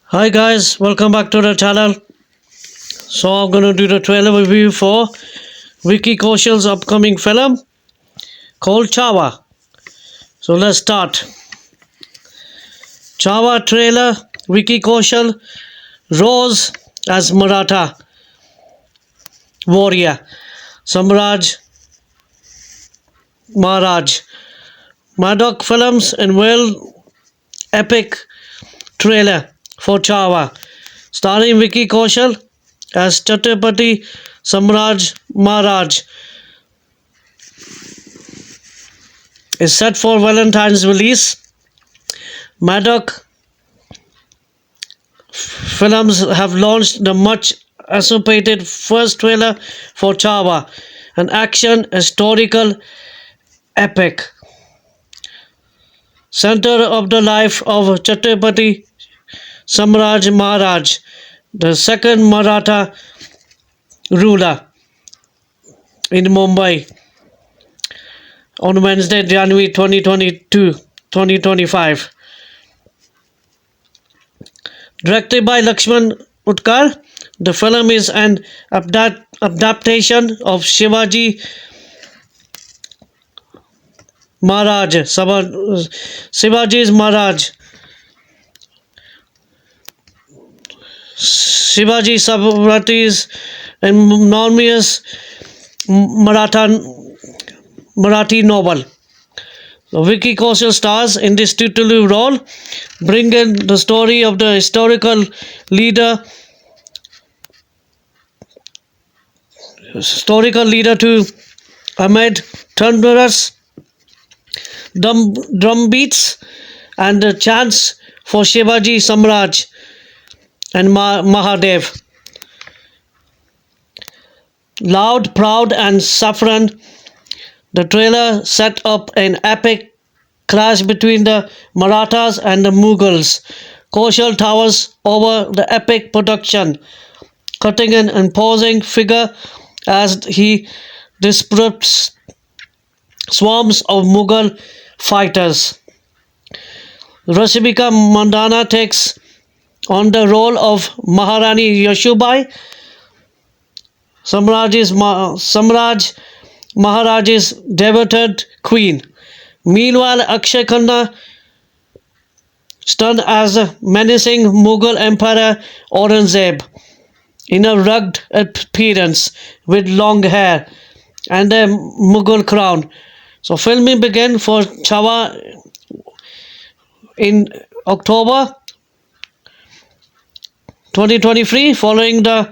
Hi guys, welcome back to the channel. So I'm gonna do the trailer review for Vicky Kaushal's upcoming film called Chhaava. So let's start. Chhaava trailer. Vicky Kaushal rose as Maratha warrior Samraj Maharaj. Maddock Films unveiled epic trailer for Chhaava, starring Vicky Kaushal as Chhatrapati Samraj Maharaj. Is set for Valentine's release. Maddock Films have launched the much anticipated first trailer for Chhaava, an action historical epic. Center of the life of Chhatrapati Samraj Maharaj, the second Maratha ruler in Mumbai on Wednesday, January 2025. Directed by Lakshman Utkar, the film is an adaptation of Shivaji's Maharaj, Shivaji Sabrati's enormous Maratha Marathi novel. Vicky Kaushal stars in this titular role, bringing the story of the historical leader to amid thunderous drum beats and the chants for Shivaji Samraj and Mahadev. Loud, proud, and saffron, the trailer set up an epic clash between the Marathas and the Mughals. Kaushal towers over the epic production, cutting an imposing figure as he disrupts swarms of Mughal fighters. Rashmika Mandana takes on the role of Maharani Yashubai, Samraj Maharaj's devoted queen. Meanwhile, Akshay Khanna stunned as a menacing Mughal Emperor Aurangzeb in a rugged appearance with long hair and a Mughal crown. So filming began for Chhaava in October 2023, following the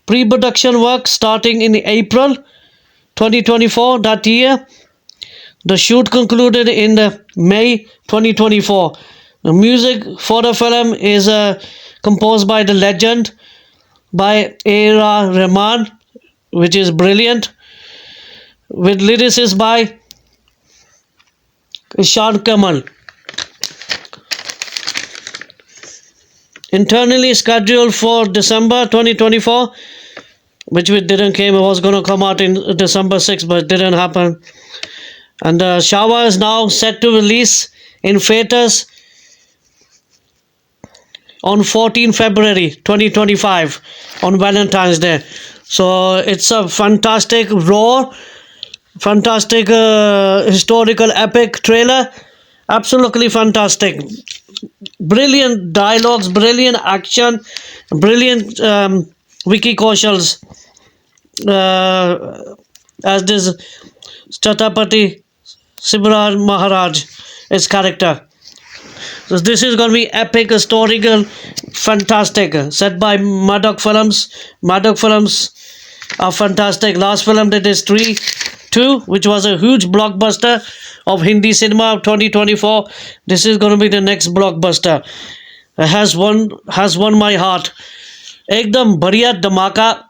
pre-production work starting in April 2024 that year. The shoot concluded in May 2024. The music for the film is composed by the legend by A.R. Rahman, which is brilliant, with lyricists by Ishan Kamal. Internally scheduled for December 2024, which we didn't came. It was going to come out in December 6th, but it didn't happen. And Chhaava is now set to release in theaters on 14 February 2025 on Valentine's Day. So it's a fantastic, raw, fantastic historical epic trailer. Absolutely fantastic. Brilliant dialogues, brilliant action, brilliant Vicky Kaushal's as this Chhatrapati Shivraj Maharaj, his character. So this is going to be epic, historical, fantastic. Set by Maddock Films. Maddock Films are fantastic. Last film they did Stree 2, which was a huge blockbuster of Hindi cinema of 2024. This is going to be the next blockbuster. It has won my heart. Ekdam बढ़िया धमाका,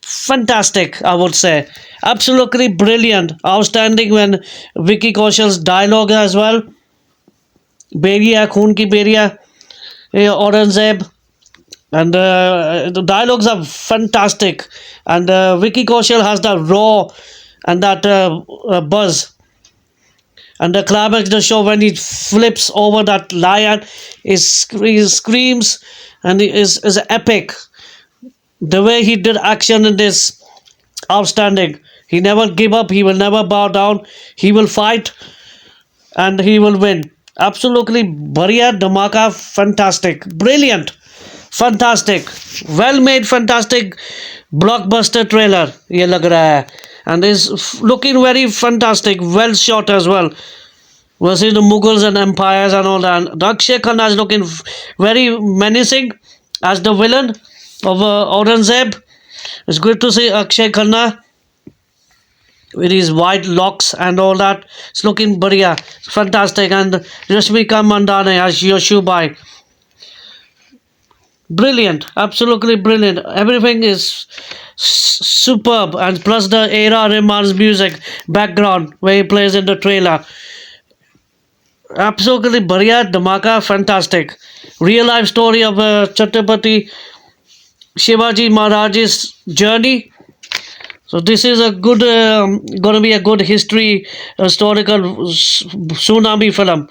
fantastic, I would say. Absolutely brilliant, outstanding. When Vicky Kaushal's dialogue as well. बेरिया खून की बेरिया Aurangzeb, and the dialogues are fantastic, and Vicky Kaushal has the raw and that buzz And the climax of the show, when he flips over that lion, he screams, and it is epic. The way he did action in this, outstanding. He never give up. He will never bow down. He will fight, and he will win. Absolutely, Bariya Dhamaka, fantastic, brilliant, fantastic, well made, fantastic blockbuster trailer. ये लग रहा है, and is looking very fantastic, well shot as well. Versus the Mughals and empires and all that. And Akshay Khanna is looking very menacing as the villain of Aurangzeb. It's good to see Akshay Khanna with his white locks and all that. It's looking bariya, fantastic. And Rashmika Mandane as Yoshubai. Brilliant, absolutely brilliant. Everything is superb. And plus the A.R. Rahman's music background where he plays in the trailer. Absolutely bariya, dhamaka, fantastic. Real life story of Chhatrapati Shivaji Maharaj's journey. So this is a good, going to be a good history, historical tsunami film.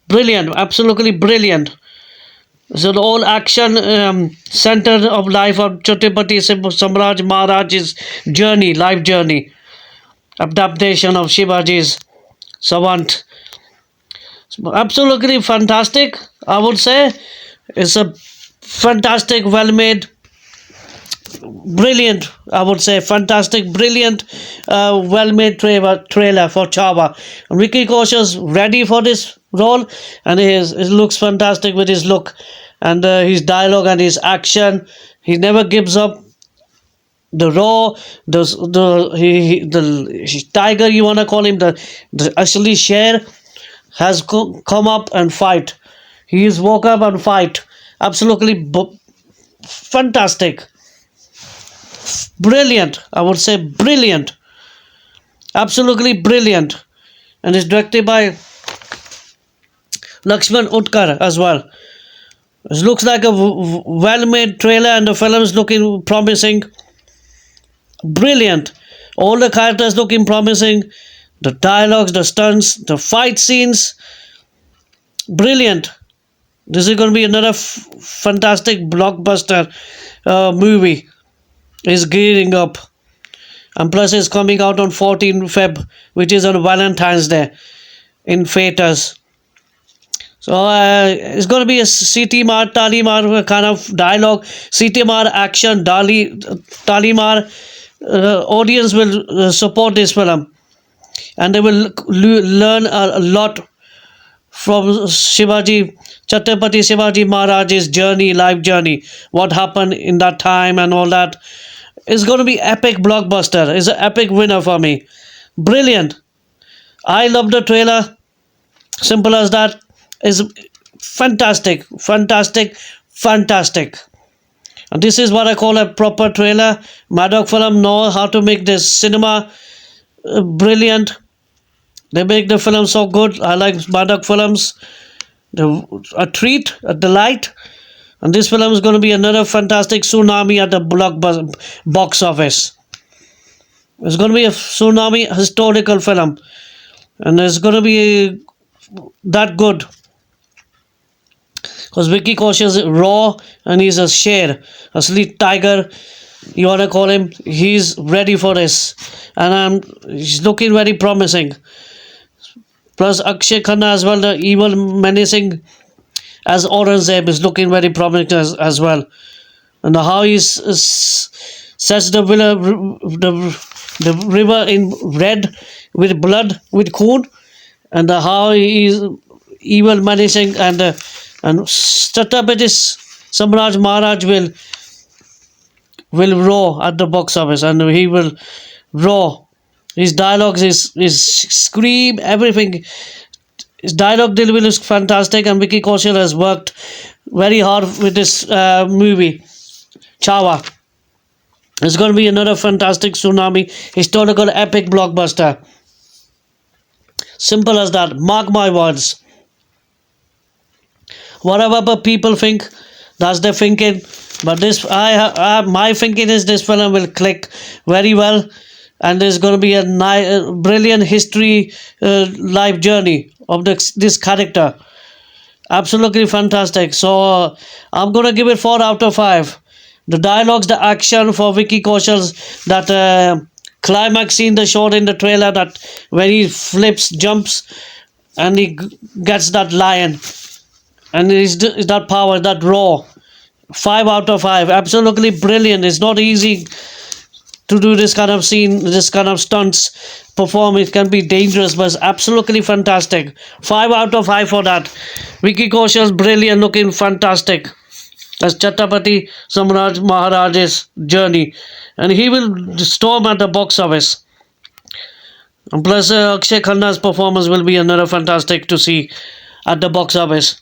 Brilliant, absolutely brilliant. So the whole action center of life of Chhatrapati Samraj Maharaj's journey, life journey, adaptation of Shivaji's Savant. Absolutely fantastic, I would say. It's a fantastic, well made, brilliant, I would say, fantastic, brilliant, well made trailer for Chhaava. Vicky Kaushal's ready for this role, and he looks fantastic with his look and his dialogue and his action. He never gives up. The raw, the tiger, you wanna call him, the Ashli Sher has come up and fight. He is woke up and fight. Absolutely fantastic, brilliant. I would say brilliant, absolutely brilliant, and it's directed by Lakshman Utkar as well. It looks like a well-made trailer, and the film is looking promising. Brilliant. All the characters looking promising. The dialogues, the stunts, the fight scenes. Brilliant. This is going to be another fantastic blockbuster movie. It's gearing up. And plus it's coming out on 14 Feb, which is on Valentine's Day in theaters. So it's going to be a CT Mar, Tali Mar kind of dialogue. CT Mar action, Tali Mar. Audience will support this film, and they will learn a lot from Chhatrapati Shivaji Maharaj's journey, life journey, what happened in that time and all that. It's going to be epic blockbuster. It's an epic winner for me. Brilliant. I love the trailer. Simple as that. It's fantastic, fantastic, fantastic. And this is what I call a proper trailer. Maddock film know how to make this cinema brilliant. They make the film so good. I like Maddock films. A treat, a delight. And this film is going to be another fantastic tsunami at the box office. It's going to be a tsunami historical film. And it's going to be that good. Because Vicky Kaushal is raw and he's a sher, a sleek tiger, you want to call him. He's ready for this. And he's looking very promising. Plus Akshay Khanna as well, the evil menacing as Aurangzeb is looking very promising as well. And how he sets the river in red with blood, with Khoon. And how he is evil menacing and Chhatrapati Samraj Maharaj will roar at the box office, and he will roar. His dialogues, his scream, everything. His dialogue delivery is fantastic, and Vicky Kaushal has worked very hard with this movie, Chhaava. It's going to be another fantastic tsunami, historical epic blockbuster. Simple as that. Mark my words. Whatever people think, that's their thinking. But this, my thinking is this film will click very well, and there's going to be a brilliant history life journey of this character. Absolutely fantastic. So I'm going to give it 4 out of 5. The dialogues, the action for Vicky Kaushal's that climax scene they showed in the trailer, that when he flips, jumps, and he gets that lion, and is that power, that raw. 5 out of 5. Absolutely brilliant. It's not easy to do this kind of scene, this kind of stunts perform. It can be dangerous, but it's absolutely fantastic. 5 out of 5 for that. Vicky Kaushal's brilliant, looking fantastic as Chhatrapati Samraj Maharaj's journey, and he will storm at the box office. And plus, Akshay Khanna's performance will be another fantastic to see at the box office.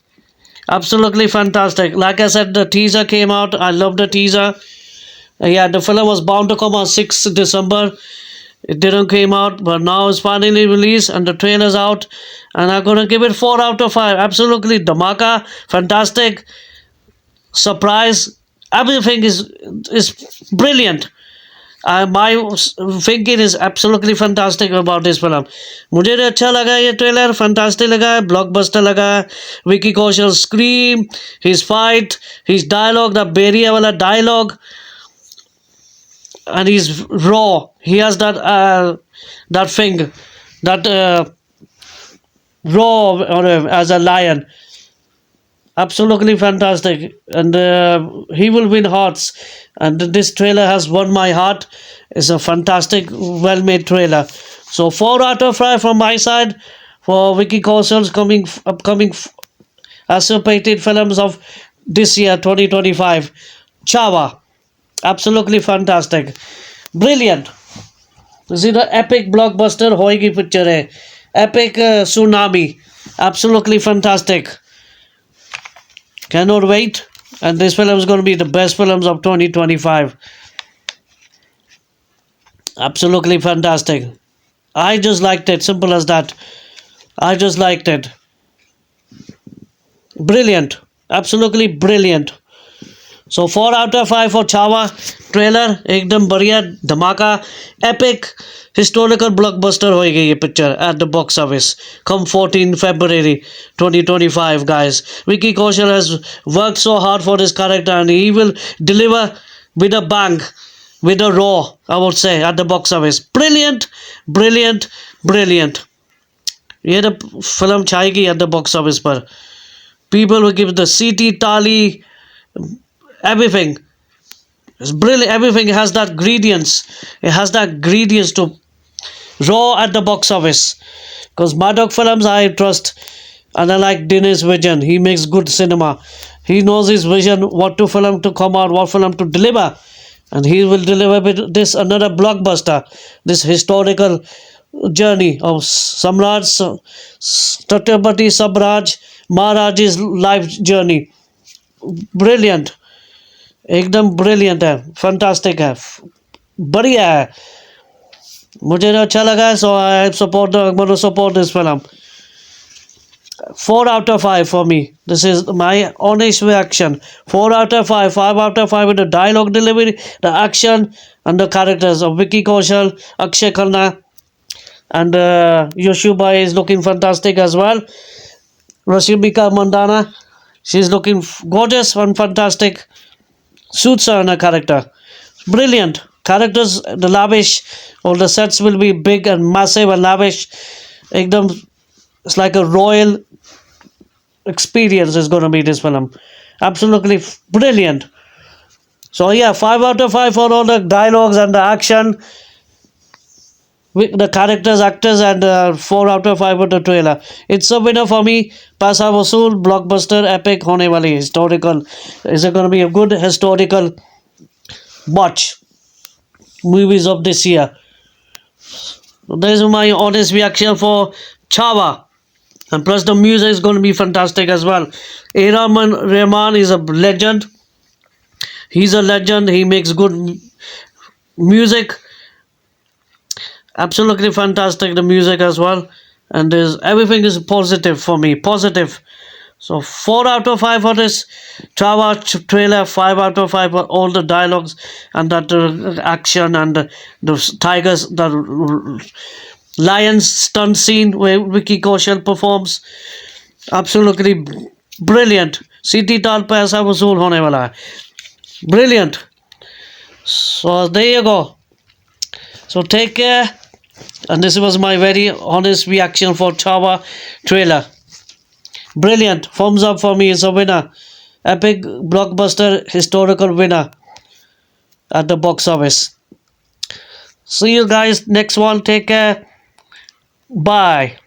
Absolutely fantastic. Like I said, the teaser came out. I love the teaser. Yeah, the film was bound to come on 6th December. It didn't came out, but now it's finally released and the trailer's out. And I'm gonna give it 4 out of 5. Absolutely dhamaka, fantastic, surprise. Everything is brilliant. My thinking is absolutely fantastic about this film. मुझे तो अच्छा लगा ये trailer, fantastic लगा है, blockbuster लगा है. Vicky Kaushal scream, his fight, his dialogue, the बेरिया वाला dialogue, and he's raw. He has that thing, that raw as a lion. Absolutely fantastic, and he will win hearts. And this trailer has won my heart. It's a fantastic, well-made trailer. So 4 out of 5 from my side for Vicky Kaushal's upcoming anticipated films of this year 2025. Chhawa, absolutely fantastic, brilliant. This is the epic blockbuster होएगी picture है. Epic tsunami, absolutely fantastic. Cannot wait. And this film is going to be the best films of 2025. Absolutely fantastic. I just liked it. Simple as that. I just liked it. Brilliant. Absolutely brilliant. So 4 out of 5 for Chhawa trailer. Ekdam बढ़िया धमाका, epic historical blockbuster होएगी ये picture at the box office come 14 February 2025. Guys, Vicky Kaushal has worked so hard for this character and he will deliver with a bang, with a raw, I would say, at the box office. Brilliant, brilliant, brilliant. ये तो film छाएगी at the box office पर. People will give the CT Tali, everything. It's brilliant. Everything has that ingredients. It has that ingredients to raw at the box office. Because Madok films I trust, and I like Dinesh Vision. He makes good cinema. He knows his vision, what to film to come out, what film to deliver, and he will deliver with this another blockbuster. This historical journey of Chhatrapati Samraj Maharaj's life journey. Brilliant. एकदम brilliant है, fantastic है, बढ़िया है. मुझे तो अच्छा लगा है. So I support this film. 4 out of 5 for me. This is my honest reaction. 4 out of 5. 5 out of 5 with the dialogue delivery, the action, and the characters of Vicky Kaushal, Akshay Khanna, and Yoshiba is looking fantastic as well. Rashmika Mandana, she's looking gorgeous and fantastic. Suits her in her character. Brilliant. Characters, the lavish, all the sets will be big and massive and lavish. Ekdam, it's like a royal experience is going to be this film. Absolutely brilliant. So yeah, 5 out of 5 for all the dialogues and the action, with the characters, actors, and 4 out of 5 for the trailer. It's a winner for me. Paisa Vasool, blockbuster, epic, hone wali, historical. Is it going to be a good historical watch movies of this year? So that is my honest reaction for Chhawa. And plus the music is going to be fantastic as well. Rahman is a legend. He's a legend. He makes good music. Absolutely fantastic, the music as well. And everything is positive for me. Positive So 4 out of 5 for this trailer. 5 out of 5 for all the dialogues and that action and the tigers, the lions stunt scene where Vicky Kaushal performs. Absolutely brilliant. सीधी ताल पे ऐसा वसूल होने वाला है. Brilliant. So there you go. So take care. And this was my very honest reaction for Chhawa trailer. Brilliant. Thumbs up for me. It's a winner. Epic blockbuster historical winner at the box office. See you guys next one. Take care. Bye.